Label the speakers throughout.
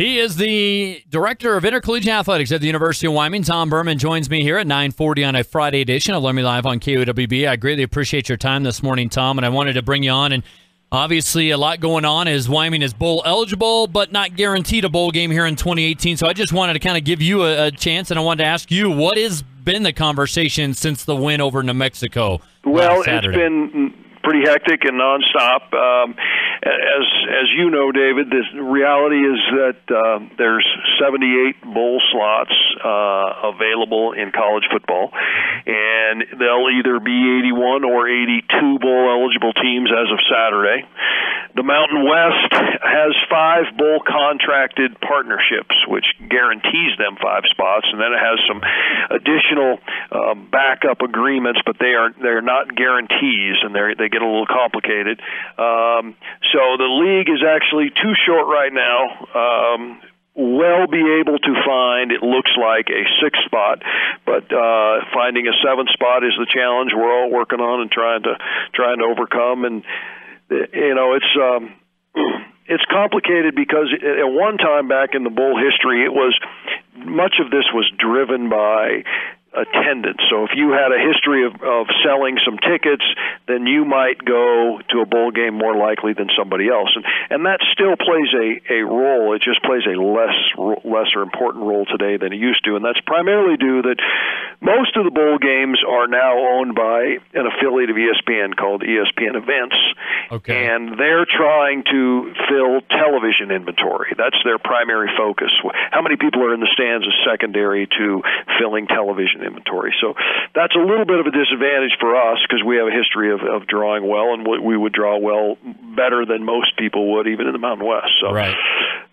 Speaker 1: He is the Director of Intercollegiate Athletics at the University of Wyoming. Tom Burman joins me here at 9:40 on a Friday edition of Learn Me Live on KOWB. I greatly appreciate your time this morning, Tom, and I wanted to bring you on. And obviously, a lot going on as Wyoming is bowl eligible, but not guaranteed a bowl game here in 2018. So I just wanted to kind of give you a chance, and I wanted to ask you, what has been the conversation since the win over New Mexico?
Speaker 2: Well, it's been pretty hectic and nonstop. As you know, David, the reality is that there's 78 bowl slots available in college football, and they'll either be 81 or 82 bowl eligible teams as of Saturday. The Mountain West has 5 bowl contracted partnerships, which guarantees them 5 spots, and then it has some additional backup agreements, but they're not guarantees, and they get a little complicated. So the league is actually too short right now. Will be able to find, it looks like, a 6th spot, but finding a 7th spot is the challenge we're all working on and trying to overcome. And you know, it's complicated because at one time back in the bowl history, much of this was driven by attendance. So if you had a history of selling some tickets, then you might go to a bowl game more likely than somebody else. And that still plays a role. It just plays a lesser important role today than it used to. And that's primarily due that most of the bowl games are now owned by an affiliate of ESPN called ESPN Events.
Speaker 1: Okay.
Speaker 2: And they're trying to fill television inventory. That's their primary focus. How many people are in the stands is secondary to filling television inventory. So that's a little bit of a disadvantage for us because we have a history of drawing well, and we would draw well better than most people would, even in the Mountain West. So
Speaker 1: right.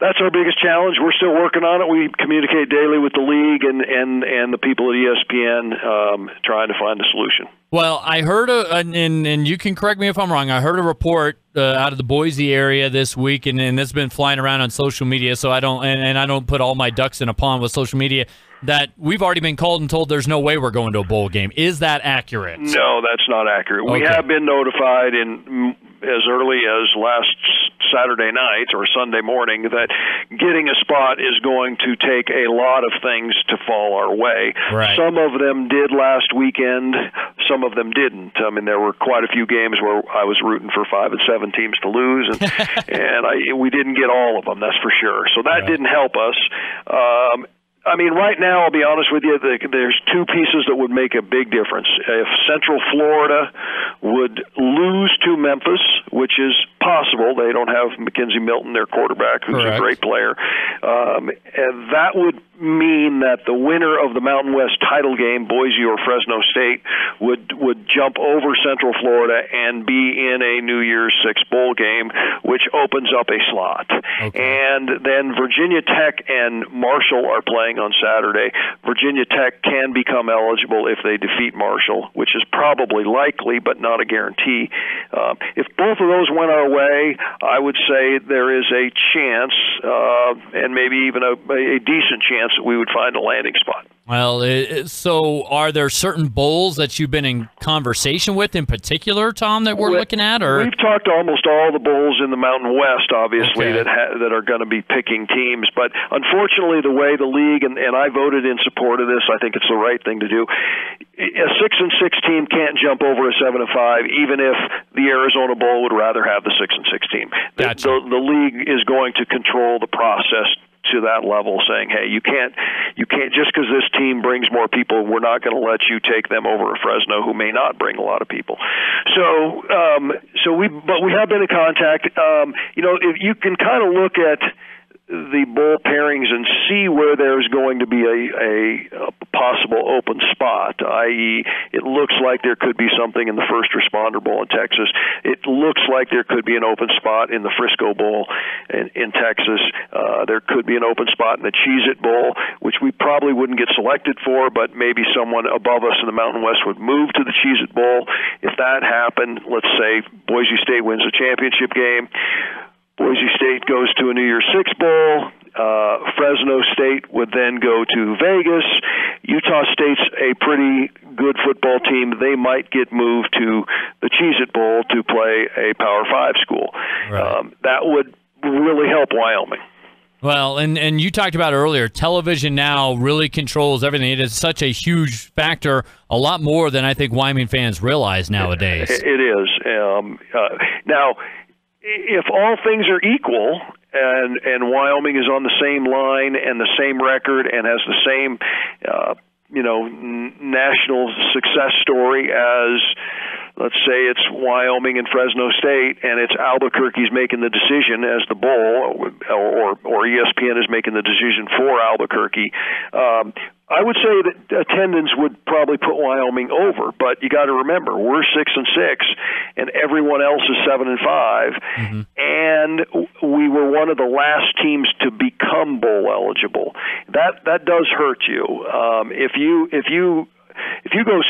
Speaker 2: That's our biggest challenge. We're still working on it. We communicate daily with the league and the people at ESPN trying to find a solution.
Speaker 1: Well, I heard, and you can correct me if I'm wrong, I heard a report out of the Boise area this week, and it's been flying around on social media, so I don't put all my ducks in a pond with social media, that we've already been called and told there's no way we're going to a bowl game. Is that accurate?
Speaker 2: No, that's not accurate.
Speaker 1: Okay.
Speaker 2: We have been notified as early as last Saturday night or Sunday morning that getting a spot is going to take a lot of things to fall our way.
Speaker 1: Right.
Speaker 2: Some of them did last weekend. Some of them didn't. I mean, there were quite a few games where I was rooting for 5 and 7 teams to lose, and we didn't get all of them, that's for sure. So that didn't help us. I mean, right now, I'll be honest with you, there's 2 pieces that would make a big difference. If Central Florida would lose to Memphis, which is possible, they don't have Mackenzie Milton, their quarterback, who's a great player, and that would mean that the winner of the Mountain West title game, Boise or Fresno State, would jump over Central Florida and be in a New Year's Six bowl game, which opens up a slot. Okay. And then Virginia Tech and Marshall are playing on Saturday. Virginia Tech can become eligible if they defeat Marshall, which is probably likely, but not a guarantee. If both of those went our way, I would say there is a chance, and maybe even a decent chance, that we would find a landing spot.
Speaker 1: Well, so are there certain bowls that you've been in conversation with in particular, Tom, that we're looking at? Or
Speaker 2: we've talked to almost all the bowls in the Mountain West, obviously, that are going to be picking teams. But unfortunately, the way the league, and I voted in support of this, I think it's the right thing to do, a 6-6 team can't jump over a 7-5, even if the Arizona Bowl would rather have the 6-6 team.
Speaker 1: Gotcha.
Speaker 2: The league is going to control the process to that level, saying, hey, you can't just because this team brings more people, we're not going to let you take them over a Fresno who may not bring a lot of people. So we have been in contact. If you can kind of look at the bowl pairings and see where there's going to be a possible open spot, i.e., it looks like there could be something in the First Responder Bowl in Texas. It looks like there could be an open spot in the Frisco Bowl in Texas. There could be an open spot in the Cheez-It Bowl, which we probably wouldn't get selected for, but maybe someone above us in the Mountain West would move to the Cheez-It Bowl. If that happened, let's say Boise State wins a championship game, Boise State goes to a New Year's Six Bowl. Fresno State would then go to Vegas. Utah State's a pretty good football team. They might get moved to the Cheez-It Bowl to play a Power 5 school.
Speaker 1: Right.
Speaker 2: That would really help Wyoming.
Speaker 1: Well, and you talked about earlier, television now really controls everything. It is such a huge factor, a lot more than I think Wyoming fans realize nowadays.
Speaker 2: It is. Now, if all things are equal, and Wyoming is on the same line and the same record and has the same, national success story as, let's say it's Wyoming and Fresno State, and it's Albuquerque's making the decision as the bowl, or ESPN is making the decision for Albuquerque. I would say that attendance would probably put Wyoming over, but you got to remember we're 6-6, and everyone else is 7-5, and we were one of the last teams to become bowl eligible. That does hurt you. If you go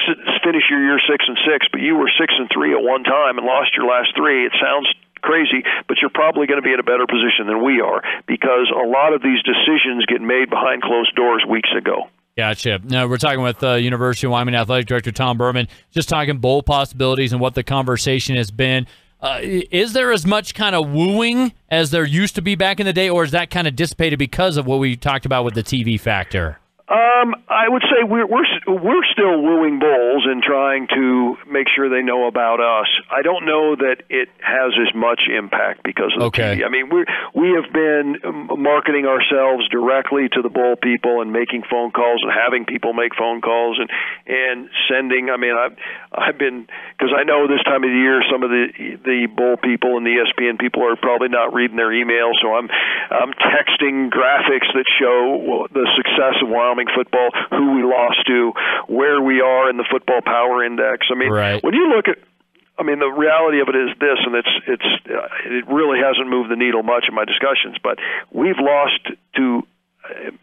Speaker 2: finish your year 6-6, but you were 6-3 at one time and lost your last three, it sounds crazy, but you're probably going to be in a better position than we are, because a lot of these decisions get made behind closed doors weeks ago.
Speaker 1: Gotcha. Now, we're talking with University of Wyoming Athletic Director Tom Burman, just talking bowl possibilities and what the conversation has been. Is there as much kind of wooing as there used to be back in the day, or is that kind of dissipated because of what we talked about with the TV factor?
Speaker 2: I would say we're still wooing bowls and trying to make sure they know about us. I don't know that it has as much impact because of the TV. I mean, we have been marketing ourselves directly to the bowl people and making phone calls and having people make phone calls and sending. I mean, I've been, because I know this time of the year some of the bowl people and the ESPN people are probably not reading their emails, so I'm texting graphics that show the success of Wyoming football, who we lost to, where we are in the football power index. I mean, when you look at, the reality of it is this, and it really hasn't moved the needle much in my discussions, but we've lost to,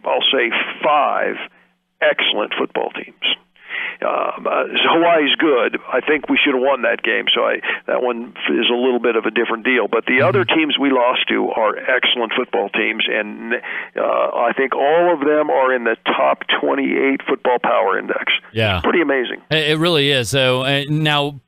Speaker 2: I'll say, 5 excellent football teams. Hawaii's good. I think we should have won that game, so that one is a little bit of a different deal. But the other teams we lost to are excellent football teams, and I think all of them are in the top 28 football power index.
Speaker 1: Yeah.
Speaker 2: It's pretty amazing.
Speaker 1: It really is. So now,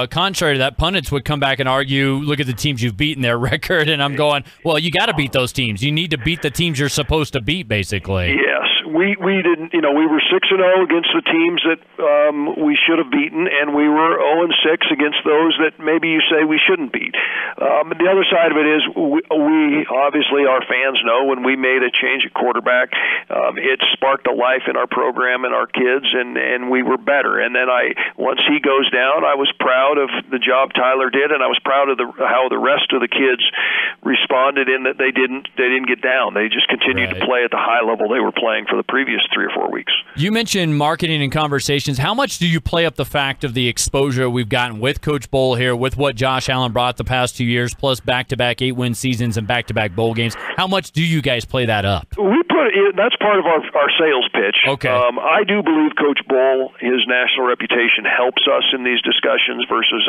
Speaker 1: contrary to that, pundits would come back and argue, look at the teams you've beaten, their record, and I'm going, well, you got to beat those teams. You need to beat the teams you're supposed to beat, basically.
Speaker 2: Yes. We didn't, we were 6-0 against the teams that we should have beaten, and we were 0-6 against those that maybe you say we shouldn't beat. The other side of it is we obviously, our fans know when we made a change at quarterback, it sparked a life in our program and our kids, and we were better. And then once he goes down, I was proud of the job Tyler did, and I was proud of how the rest of the kids responded in that they didn't get down. They just continued to play at the high level they were playing for the previous 3 or 4 weeks.
Speaker 1: You mentioned marketing and conversations. How much do you play up the fact of the exposure we've gotten with Coach Bowl here, with what Josh Allen brought the past 2 years, plus back-to-back 8-win seasons and back-to-back bowl games? How much do you guys play that up?
Speaker 2: That's part of our sales pitch.
Speaker 1: Okay.
Speaker 2: I do believe Coach Bowl, his national reputation helps us in these discussions versus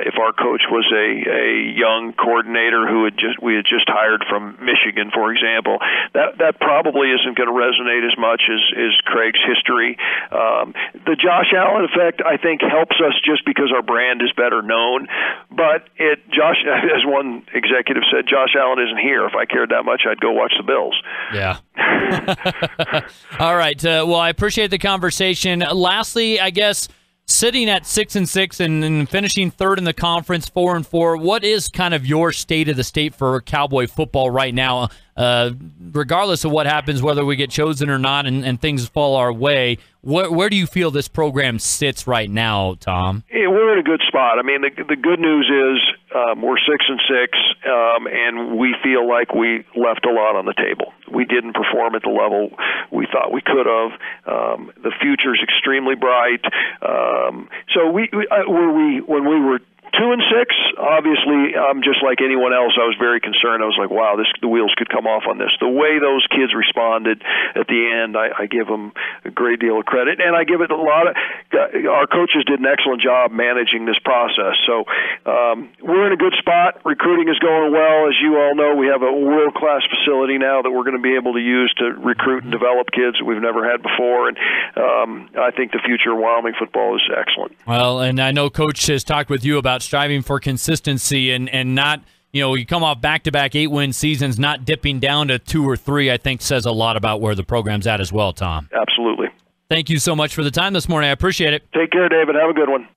Speaker 2: if our coach was a young coordinator who we had just hired from Michigan, for example. That probably isn't going to resonate as much as Craig's history. The Josh Allen effect, I think, helps us just because our brand is better known. But Josh, as one executive said, Josh Allen isn't here. If I cared that much, I'd go watch the Bills.
Speaker 1: Yeah. All right. Well, I appreciate the conversation. Lastly, I guess, sitting at 6-6 and finishing third in the conference, 4-4, what is kind of your state of the state for Cowboy football right now? Regardless of what happens, whether we get chosen or not, and things fall our way, where do you feel this program sits right now, Tom?
Speaker 2: Yeah, we're in a good spot. I mean, the good news is we're 6-6, and we feel like we left a lot on the table. We didn't perform at the level we thought we could have. The future's extremely bright. So when we were 2-6, obviously, just like anyone else, I was very concerned. I was like, wow, the wheels could come off on this. The way those kids responded at the end, I give them a great deal of credit, and I give it a lot of our coaches did an excellent job managing this process. So we're in a good spot. Recruiting is going well. As you all know, we have a world-class facility now that we're going to be able to use to recruit and develop kids that we've never had before, and I think the future of Wyoming football is excellent.
Speaker 1: Well, and I know Coach has talked with you about striving for consistency and not you come off back-to-back 8-win seasons, not dipping down to 2 or 3, I think says a lot about where the program's at as well, Tom.
Speaker 2: Absolutely.
Speaker 1: Thank you so much for the time this morning. I appreciate it.
Speaker 2: Take care, David. Have a good one.